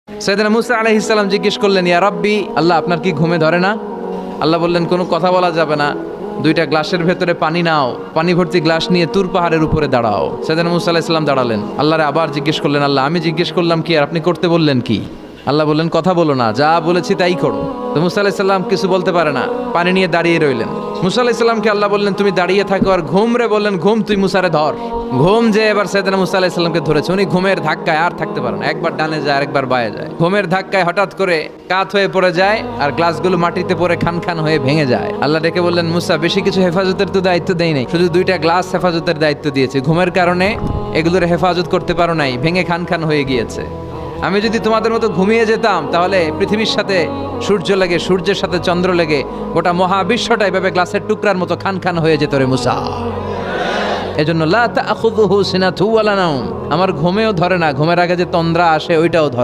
সাইয়েদনা মুসা আলাইহিস সালাম জিজ্ঞেস করলেন, ইয়া রাব্বি, আল্লাহ আপনার কি ঘুমে ধরে না? আল্লাহ বললেন, কোনো কথা বলা যাবে না, দুইটা গ্লাসের ভেতরে পানি নাও, পানি ভর্তি গ্লাস নিয়ে তুর পাহাড়ের উপরে দাঁড়াও। সাইয়েদনা মুসা আলাইহিস সালাম দাঁড়ালেন। আল্লাহরে আবার জিজ্ঞেস করলেন, আল্লাহ আমি জিজ্ঞেস করলাম কি আর আপনি করতে বললেন কি? আল্লাহ বললেন, কথা বলো না, যা বলেছি তাই করো। তো মুসা আলাইহিস সালাম কিছু বলতে পারে না, পানি নিয়ে দাঁড়িয়ে রইলেন। মুসা আলাইহিস সালামকে আল্লাহ বললেন, তুমি দাঁড়িয়ে থাকো আর ঘুম রে, বললেন ঘুম তুই মুসারে ধর। ঘুম যে এবার সাইয়েদনা মুসা আলাইহিস সালামকে ধরেছে। উনি ঘুমের ধাক্কায় আর থাকতে পারেন না, একবার ডানে যায় আরেকবার বায়ে যায়। ঘুমের ধাক্কায় হঠাৎ করে কাত হয়ে পড়ে যায় আর গ্লাসগুলো মাটিতে পড়ে খান খান হয়ে ভেঙে যায়। আল্লাহ ডেকে বললেন, মুসা বেশি কিছু হেফাজতের তো দায়িত্ব দেই নাই, শুধু দুইটা গ্লাস হেফাজতের দায়িত্ব দিয়েছে। ঘুমের কারণে এগুলোর হেফাজত করতে পারো নাই, ভেঙে খান খান হয়ে গিয়েছে। আমি যদি তোমাদের মতো ঘুমিয়ে যেতাম তাহলে পৃথিবীর সাথে সূর্য লেগে, সূর্যের সাথে চন্দ্র লেগে গোটা মহাবিশ্বটা এভাবে গ্লাসের টুকরার মতো খান খান হয়ে যেত রে মুসা। এজন্য লা তাখুযুহু সিনাতু ওয়ালা নাওম, আমার ঘুমেও ধরে না, ঘুমের আগে যে তন্দ্রা আসে ওইটাও ধরে